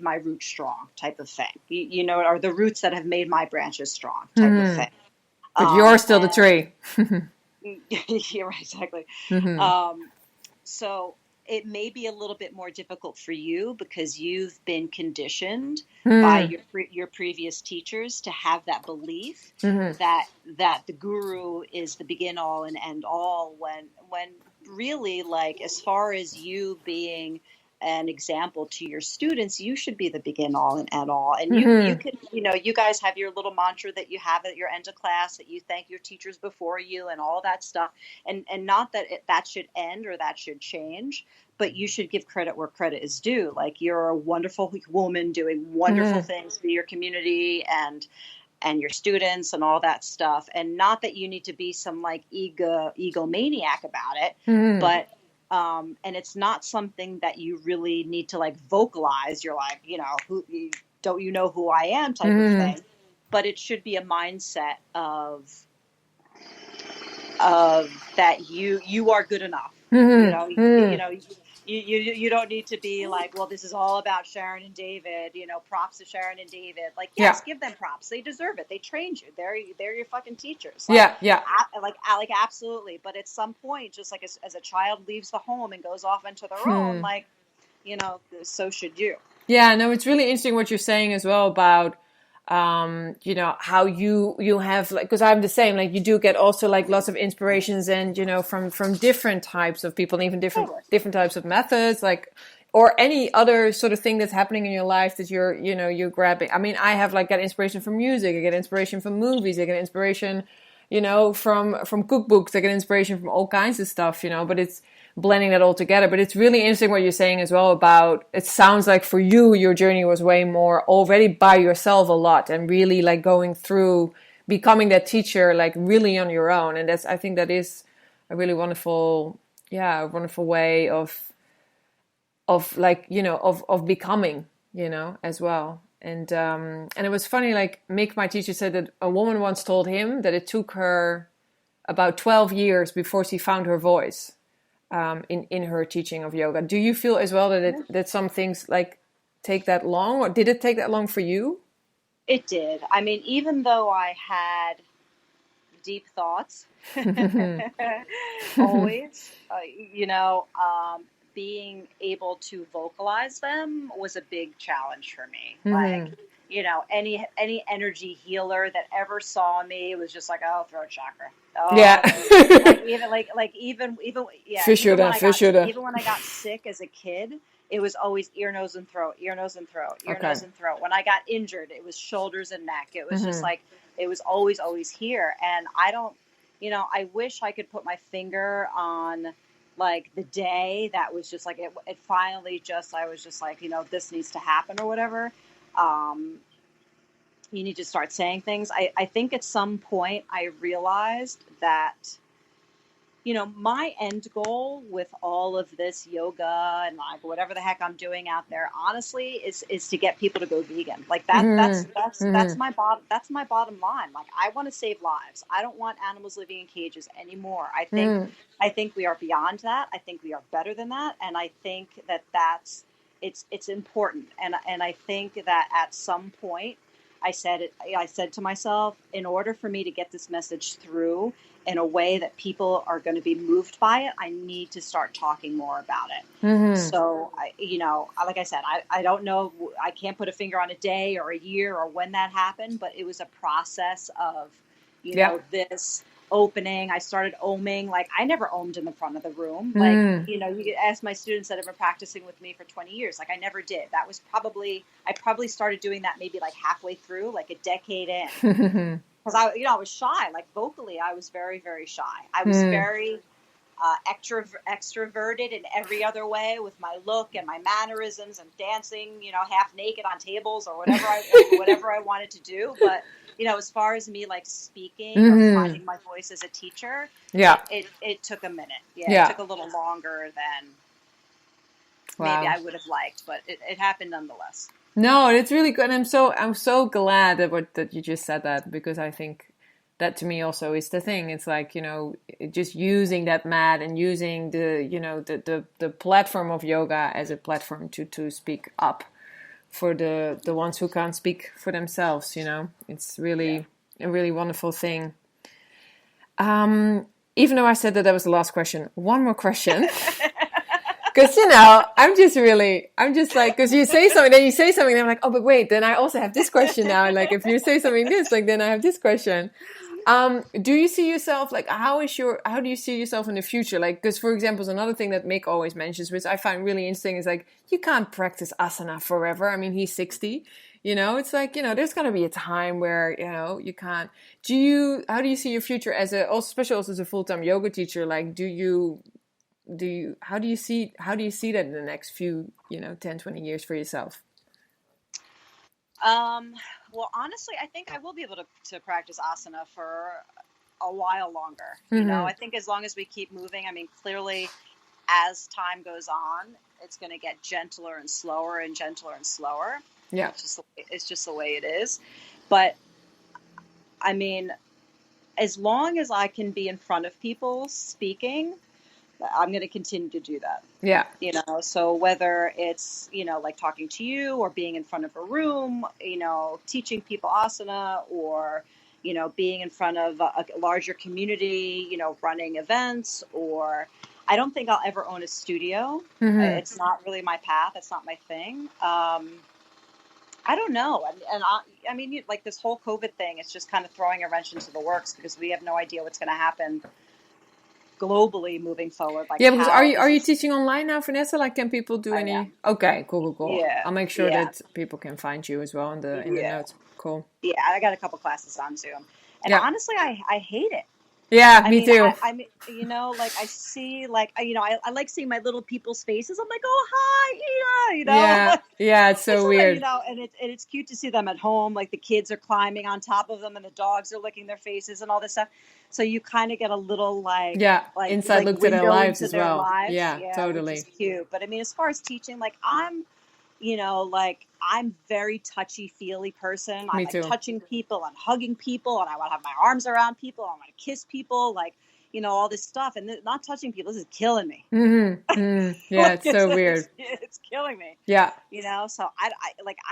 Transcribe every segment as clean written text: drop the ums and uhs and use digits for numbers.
my roots strong type of thing. You know, or the roots that have made my branches strong type of thing. But you're still the And tree. yeah, right, exactly. Mm-hmm. Um, so it may be a little bit more difficult for you because you've been conditioned by Mm-hmm. your previous teachers to have that belief Mm-hmm. that the guru is the begin all and end all, when really, like, as far as you being an example to your students, you should be the begin all and end all. And you Mm-hmm. can, you know, you guys have your little mantra that you have at your end of class, that you thank your teachers before you and all that stuff. And not that that should end or that should change, but you should give credit where credit is due. Like, you're a wonderful woman doing wonderful Mm-hmm. things for your community and your students and all that stuff. And not that you need to be some like egomaniac about it, Mm-hmm. but and it's not something that you really need to like vocalize. You're like, you know, don't you know who I am type of Mm-hmm. thing. But it should be a mindset of that you are good enough. You know, you Mm-hmm. know, you don't need to be like, well, this is all about Sharon and David. You know, props to Sharon and David. Like, Yeah. yes, give them props. They deserve it. They trained you. They're your fucking teachers. Yeah. Yeah. Like absolutely. But at some point, just like as a child leaves the home and goes off into their own, Hmm. like, you know, so should you. Yeah, no, it's really interesting what you're saying as well about, you know, how you have like, because I'm the same. Like, you do get also like lots of inspirations, and you know, from different types of people, and even Totally. different types of methods, like, or any other sort of thing that's happening in your life that you're, you know, you're grabbing. I mean, I have like get inspiration from music, I get inspiration from movies, I get inspiration, you know, from cookbooks, I get inspiration from all kinds of stuff, you know, but it's blending that all together. But it's really interesting what you're saying as well about, it sounds like for you, your journey was way more already by yourself a lot, and really like going through becoming that teacher, like really on your own. And that's, I think that is a really wonderful, yeah, a wonderful way of like, you know, of becoming, you know, as well. And it was funny, like Mick, my teacher, said that a woman once told him that it took her about 12 years before she found her voice, in her teaching of yoga. Do you feel as well that that some things like take that long, or did it take that long for you? It did. I mean, even though I had deep thoughts, always, you know, being able to vocalize them was a big challenge for me. Like, Hmm. you know, any energy healer that ever saw me was just like, oh, throat chakra. Yeah. Oh, even yeah, Fishuda, fishuda. even when I got sick as a kid, it was always ear, nose, and throat, ear, nose, and throat, ear, Okay. nose, and throat. When I got injured, it was shoulders and neck. It was just Hmm. like, it was always here. And I don't, you know, I wish I could put my finger on like the day that was just like, it finally just, I was just like, you know, this needs to happen or whatever. Um, you need to start saying things. I think at some point I realized that, you know, my end goal with all of this yoga and like whatever the heck I'm doing out there, honestly, is to get people to go vegan. Like Hmm. Hmm. that's my bottom line. Like, I want to save lives. I don't want animals living in cages anymore. Hmm. I think we are beyond that. I think we are better than that, and I think that it's important. And I think that at some point I said to myself, in order for me to get this message through in a way that people are going to be moved by it, I need to start talking more about it. Hmm. So, you know, like I said, I don't know, I can't put a finger on a day or a year or when that happened, but it was a process of, you Yeah. know, this opening. I started oming. Like, I never omed in the front of the room. Like, Hmm. you know, you could ask my students that have been practicing with me for 20 years. Like, I never did. That was probably, I probably started doing that maybe like halfway through, like a decade in. Because I was shy. Like, vocally, I was very, very shy. I was Hmm. very extroverted in every other way with my look and my mannerisms and dancing, you know, half naked on tables or whatever I wanted to do. But, you know, as far as me like speaking or Hmm. finding my voice as a teacher, Yeah. it took a minute. Yeah, it Yeah. took a little longer than maybe Wow. I would have liked, but it happened nonetheless. No, it's really good. And I'm so glad that you just said that, because I think that to me also is the thing. It's like, you know, just using that mat and using the, you know, the platform of yoga as a platform to speak up for the ones who can't speak for themselves. It's really a really wonderful thing. Even though I said that was the last question, one more question. Because, I'm just like, because you say something, then you say something, and I'm like, oh, but wait, then I also have this question now. Like, if you say something this, like, then I have this question. Do you see yourself, like, how do you see yourself in the future? Like, because, for example, another thing that Mick always mentions, which I find really interesting, is like, you can't practice asana forever. I mean, he's 60. It's like, there's going to be a time where, you can't. How do you see your future especially also as a full-time yoga teacher? Like, how do you see that in the next few, 10, 20 years for yourself? Well, honestly, I think I will be able to practice asana for a while longer. I think as long as we keep moving, I mean, clearly as time goes on, it's going to get gentler and slower and gentler and slower. Yeah. It's just the way it is. But I mean, as long as I can be in front of people speaking, I'm going to continue to do that. Yeah. So whether it's, like talking to you or being in front of a room, teaching people asana or, being in front of a larger community, running events, or I don't think I'll ever own a studio. Mm-hmm. It's not really my path. It's not my thing. I don't know. I mean, like this whole COVID thing, it's just kind of throwing a wrench into the works because we have no idea what's going to happen globally moving forward. Like, yeah, because are you teaching online now, Vanessa? Like, can people do any? Am. Okay, cool. Yeah, I'll make sure that people can find you as well in the notes. Cool. Yeah, I got a couple classes on Zoom, and honestly, I hate it. Yeah, me too. I mean, like I see, like I like seeing my little people's faces. I'm like, oh hi, Ina, Yeah, it's so weird. And it's cute to see them at home. Like the kids are climbing on top of them, and the dogs are licking their faces and all this stuff. So you kind of get a little inside look to their lives as well. Yeah, totally. Which is cute. But I mean, as far as teaching, like I'm very touchy-feely person. I'm like touching people and hugging people, and I want to have my arms around people. I want to kiss people, like, all this stuff. And not touching people, this is killing me. Mm-hmm. Mm. Yeah, it's so weird. It's killing me. Yeah. So I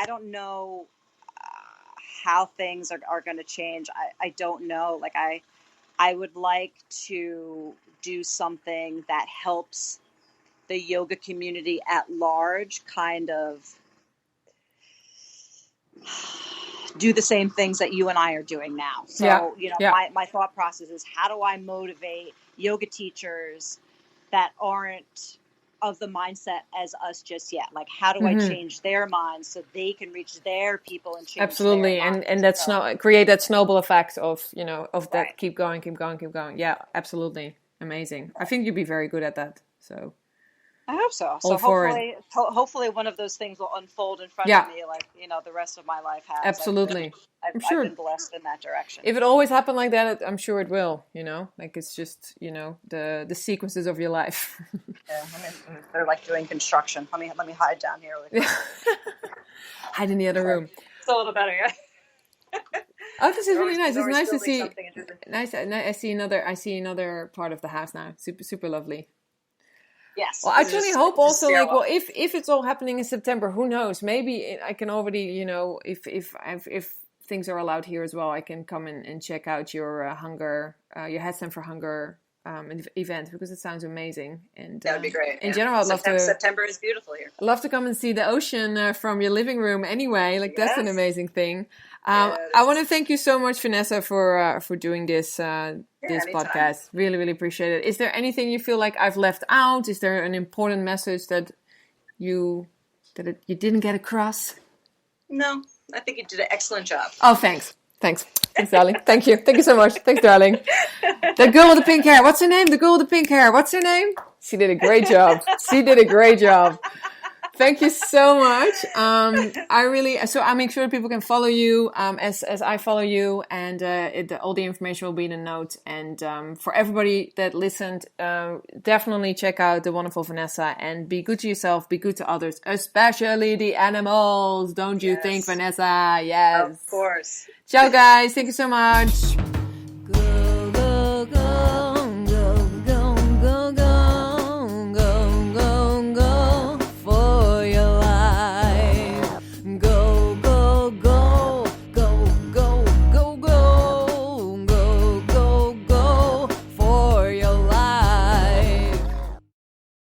don't know how things are going to change. I don't know. Like, I would like to do something that helps the yoga community at large kind of do the same things that you and I are doing now. So, my thought process is, how do I motivate yoga teachers that aren't of the mindset as us just yet? Like, how do I change their minds so they can reach their people and change absolutely their minds? And that's create that snowball effect of that keep going. Yeah, absolutely. Amazing. I think you'd be very good at that. So I hope so. So hopefully one of those things will unfold in front of me, like, the rest of my life has. Absolutely. I've been blessed in that direction. If it always happened like that, I'm sure it will, like it's just, the sequences of your life. Yeah, they're like doing construction. Let me hide down here. Hide in the other room. It's a little better, yeah. Oh, this is really nice. It's nice to see. Nice. I see another part of the house now. Super, super lovely. Yes. Well, I truly hope also, like, well, if it's all happening in September, who knows? Maybe I can already, if things are allowed here as well, I can come and check out your your Headstand for Hunger event, because it sounds amazing. And that would be great. In general, I'd love to. September is beautiful here. I'd love to come and see the ocean from your living room. Anyway, like that's an amazing thing. I want to thank you so much, Vanessa, for doing this podcast. Really, really appreciate it. Is there anything you feel like I've left out? Is there an important message that you didn't get across? No, I think you did an excellent job. Oh, thanks, darling. Thank you so much. Thanks, darling. The girl with the pink hair. What's her name? The girl with the pink hair. What's her name? She did a great job. Thank you so much. I'll make sure people can follow you as I follow you, and all the information will be in the notes. And for everybody that listened, definitely check out the wonderful Vanessa, and be good to yourself, be good to others, especially the animals. Don't you think, Vanessa? Yes. Of course. Ciao, guys. Thank you so much.